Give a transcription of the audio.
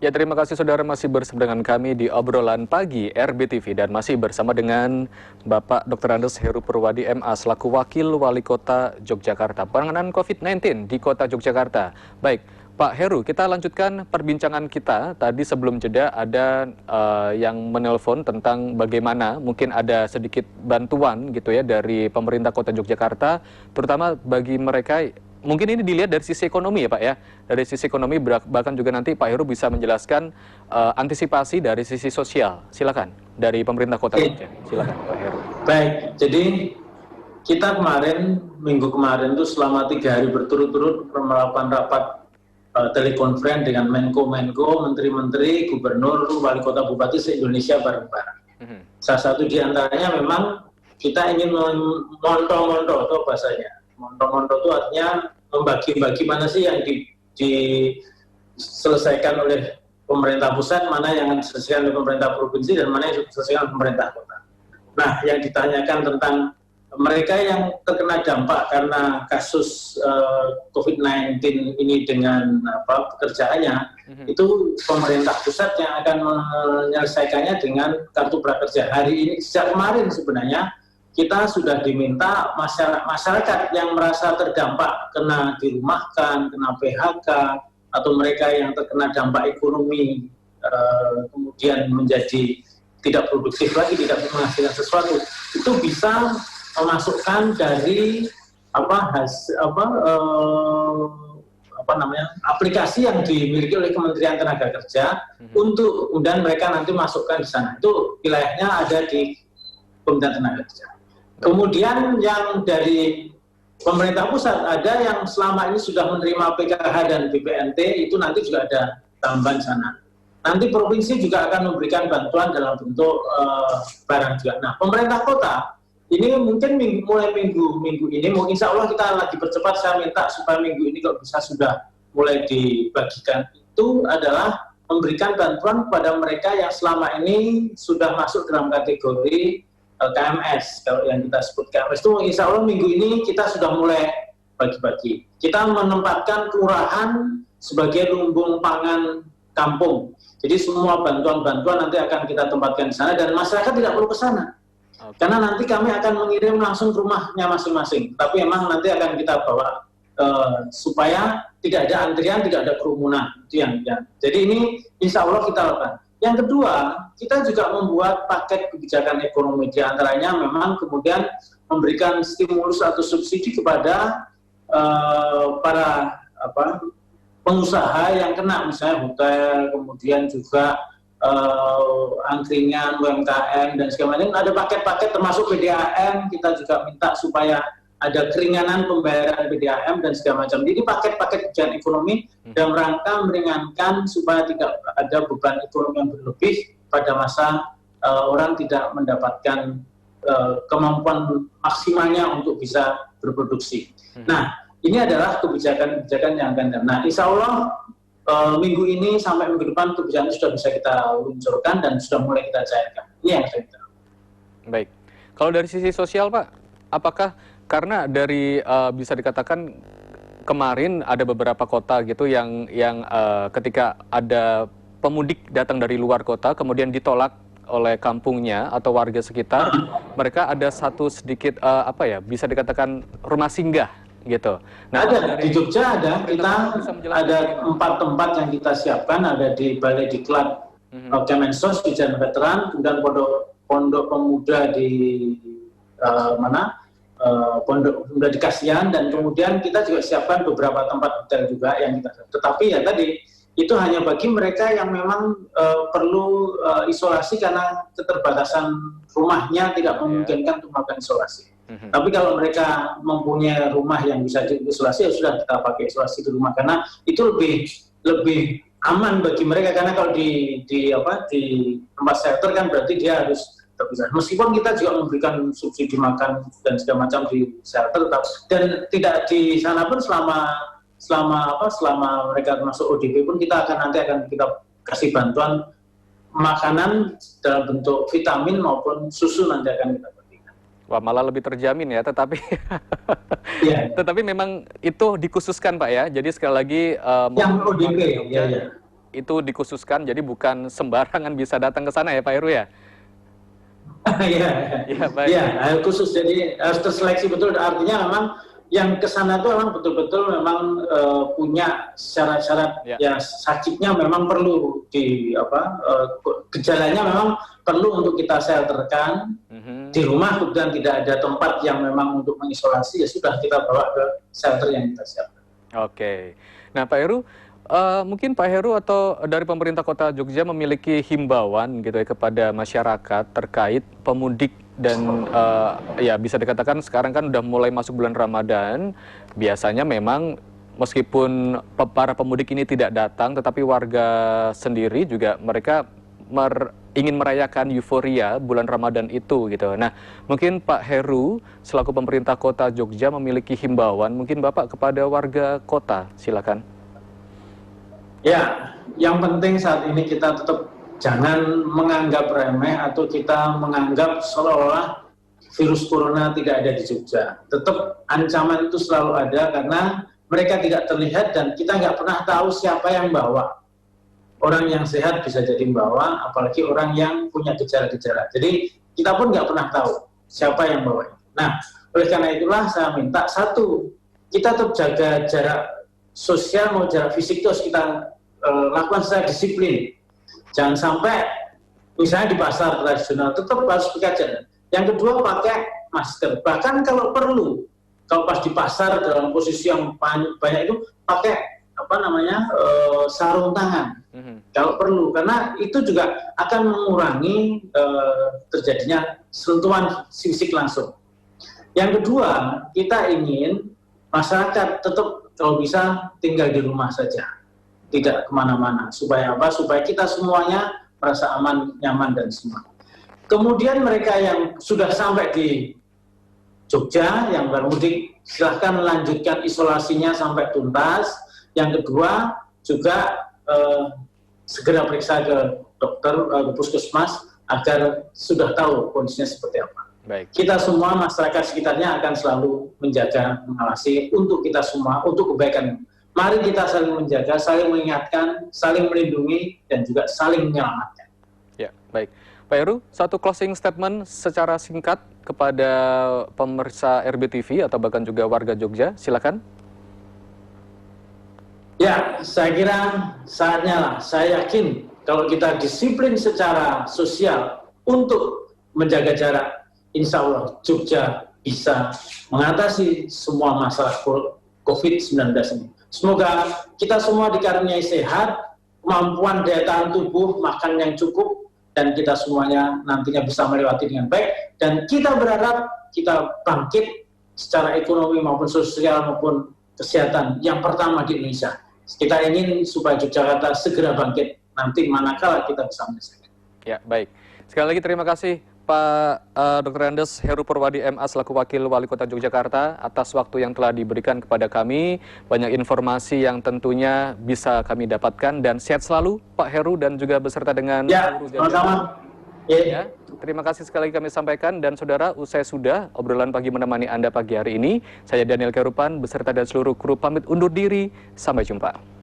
Ya, terima kasih saudara masih bersama dengan kami di obrolan pagi RBTV dan masih bersama dengan Bapak Dr. Andes Heru Purwadi MA selaku Wakil Wali Kota Yogyakarta. Penanganan COVID-19 di Kota Yogyakarta. Baik, Pak Heru, kita lanjutkan perbincangan kita. Tadi sebelum jeda ada yang menelpon tentang bagaimana mungkin ada sedikit bantuan gitu ya dari pemerintah Kota Yogyakarta, terutama bagi mereka. Mungkin ini dilihat dari sisi ekonomi ya Pak ya. Dari sisi ekonomi bahkan juga nanti Pak Heru bisa menjelaskan antisipasi dari sisi sosial. Silakan dari pemerintah Kota Jogja. Silakan Pak Heru. Baik, jadi kita minggu kemarin itu selama 3 hari berturut-turut melakukan rapat telekonferensi dengan Menko, Menteri-Menteri, Gubernur, Wali Kota, Bupati se-Indonesia bareng-bareng. Salah satu di antaranya memang kita ingin monto-monto atau bahasanya. Monto-monto itu artinya membagi-bagi mana sih yang diselesaikan oleh pemerintah pusat, mana yang diselesaikan oleh pemerintah provinsi, dan mana yang diselesaikan oleh pemerintah kota. Nah, yang ditanyakan tentang mereka yang terkena dampak karena kasus COVID-19 ini dengan pekerjaannya, itu pemerintah pusat yang akan menyelesaikannya dengan kartu prakerja. Hari ini, sejak kemarin sebenarnya, kita sudah diminta masyarakat yang merasa terdampak, kena dirumahkan, kena PHK, atau mereka yang terkena dampak ekonomi, kemudian menjadi tidak produktif lagi, tidak menghasilkan sesuatu, itu bisa memasukkan dari aplikasi yang dimiliki oleh Kementerian Tenaga Kerja untuk kemudian mereka nanti masukkan di sana. Itu wilayahnya ada di Kementerian Tenaga Kerja. Kemudian yang dari pemerintah pusat ada yang selama ini sudah menerima PKH dan BPNT, itu nanti juga ada tambahan sana. Nanti provinsi juga akan memberikan bantuan dalam bentuk barang juga. Nah, pemerintah kota ini mungkin mulai minggu ini, insya Allah kita lagi percepat. Saya minta supaya minggu ini kalau bisa sudah mulai dibagikan. Itu adalah memberikan bantuan kepada mereka yang selama ini sudah masuk dalam kategori KMS. Kalau yang kita sebut KMS itu insya Allah minggu ini kita sudah mulai bagi-bagi. Kita menempatkan kelurahan sebagai lumbung pangan kampung. Jadi semua bantuan-bantuan nanti akan kita tempatkan di sana dan masyarakat tidak perlu ke sana. Karena nanti kami akan mengirim langsung ke rumahnya masing-masing. Tapi memang nanti akan kita bawa supaya tidak ada antrian, tidak ada kerumunan. Itu yang. Jadi ini insya Allah kita lakukan. Yang kedua, kita juga membuat paket kebijakan ekonomi, di antaranya memang kemudian memberikan stimulus atau subsidi kepada para pengusaha yang kena, misalnya hotel, kemudian juga angkringan, UMKM, dan segala macam. Ada paket-paket termasuk PDAM, kita juga minta supaya ada keringanan pembayaran PDAM dan segala macam. Jadi paket-paket kebijakan ekonomi dalam rangka meringankan supaya tidak ada beban ekonomi yang berlebih pada masa orang tidak mendapatkan kemampuan maksimalnya untuk bisa berproduksi. Nah, ini adalah kebijakan-kebijakan yang akan datang. Nah, insya Allah minggu ini sampai minggu depan kebijakan sudah bisa kita luncurkan dan sudah mulai kita cairkan. Ini yang saya minta. Baik. Kalau dari sisi sosial, Pak, apakah karena dari bisa dikatakan kemarin ada beberapa kota gitu yang ketika ada pemudik datang dari luar kota kemudian ditolak oleh kampungnya atau warga sekitar, mereka ada satu sedikit bisa dikatakan rumah singgah gitu. Nah, ada di Jogja kita ada 4 tempat yang kita siapkan, ada di Balai Diklat Kemensos di Jalan Veteran, kemudian Pondok Pemuda di Pondok Pemuda di Kasihan, dan kemudian kita juga siapkan beberapa tempat hotel juga yang kita. Tetapi ya tadi itu hanya bagi mereka yang memang perlu isolasi karena keterbatasan rumahnya tidak memungkinkan untuk melakukan isolasi. Tapi kalau mereka mempunyai rumah yang bisa diisolasi, ya sudah kita pakai isolasi di rumah karena itu lebih aman bagi mereka, karena kalau di tempat shelter kan berarti dia harus terpisah. Meskipun kita juga memberikan subsidi makan dan segala macam di shelter, dan tidak di sana pun selama mereka masuk ODP pun kita akan kita kasih bantuan makanan dalam bentuk vitamin maupun susu nanti akan kita berikan. Wah, malah lebih terjamin ya, tetapi tetapi memang itu dikhususkan Pak ya. Jadi sekali lagi yang ODP itu dikhususkan, jadi bukan sembarangan bisa datang ke sana ya Pak Heru ya? Iya, Iya, baik. iya, khusus, jadi harus terseleksi betul. Artinya memang yang ke sana itu memang betul-betul memang punya syarat-syarat, Ya. ya sakitnya memang perlu gejalanya memang perlu untuk kita shelterkan di rumah. Kemudian tidak ada tempat yang memang untuk mengisolasi, ya sudah kita bawa ke shelter yang kita siapkan. Oke. Nah Pak Heru, mungkin Pak Heru atau dari pemerintah Kota Jogja memiliki himbauan gitu ya kepada masyarakat terkait pemudik dan ya bisa dikatakan sekarang kan udah mulai masuk bulan Ramadan, biasanya memang meskipun para pemudik ini tidak datang, tetapi warga sendiri juga mereka ingin merayakan euforia bulan Ramadan itu gitu. Nah, mungkin Pak Heru selaku pemerintah Kota Jogja memiliki himbauan, mungkin Bapak kepada warga kota, silakan. Ya, yang penting saat ini kita tetap jangan menganggap remeh atau kita menganggap seolah-olah virus corona tidak ada di Jogja. Tetap ancaman itu selalu ada karena mereka tidak terlihat dan kita nggak pernah tahu siapa yang bawa. Orang yang sehat bisa jadi membawa, apalagi orang yang punya gejala-gejala. Jadi kita pun nggak pernah tahu siapa yang bawa. Nah, oleh karena itulah saya minta, satu, kita tetap jaga jarak sosial mau jarak fisik itu harus kita lakukan secara disiplin. Jangan sampai misalnya di pasar tradisional tetap harus pakai jarak. Yang kedua, pakai masker. Bahkan kalau perlu, kalau pas di pasar dalam posisi yang banyak itu pakai sarung tangan. Kalau perlu, karena itu juga akan mengurangi terjadinya sentuhan fisik langsung. Yang kedua, kita ingin masyarakat tetap kalau bisa tinggal di rumah saja, tidak kemana-mana. Supaya apa? Supaya kita semuanya merasa aman, nyaman, dan semua. Kemudian mereka yang sudah sampai di Jogja, yang baru mudik, silahkan melanjutkan isolasinya sampai tuntas. Yang kedua, juga segera periksa ke dokter, ke puskesmas, agar sudah tahu kondisinya seperti apa. Baik. Kita semua, masyarakat sekitarnya akan selalu menjaga, mengawasi untuk kita semua, untuk kebaikan. Mari kita saling menjaga, saling mengingatkan, saling melindungi, dan juga saling menyelamatkan. Ya, baik. Pak Heru, satu closing statement secara singkat kepada pemirsa RBTV atau bahkan juga warga Jogja, silakan. Ya, saya kira saatnya lah. Saya yakin kalau kita disiplin secara sosial untuk menjaga jarak, insya Allah Jogja bisa mengatasi semua masalah COVID-19 ini. Semoga kita semua dikaruniai sehat, kemampuan daya tahan tubuh, makan yang cukup, dan kita semuanya nantinya bisa melewati dengan baik. Dan kita berharap kita bangkit secara ekonomi maupun sosial maupun kesehatan yang pertama di Indonesia. Kita ingin supaya Yogyakarta segera bangkit nanti manakala kita bisa menyelesaikan. Ya, baik. Sekali lagi terima kasih Pak Dr. Andes Heru Purwadi MA selaku Wakil Wali Kota Yogyakarta atas waktu yang telah diberikan kepada kami. Banyak informasi yang tentunya bisa kami dapatkan, dan sehat selalu Pak Heru dan juga beserta dengan seluruh jajaran. Sama-sama. Ya, terima kasih sekali lagi kami sampaikan. Dan saudara, usai sudah obrolan pagi menemani Anda pagi hari ini, saya Daniel Kerupan beserta dan seluruh kru pamit undur diri. Sampai jumpa.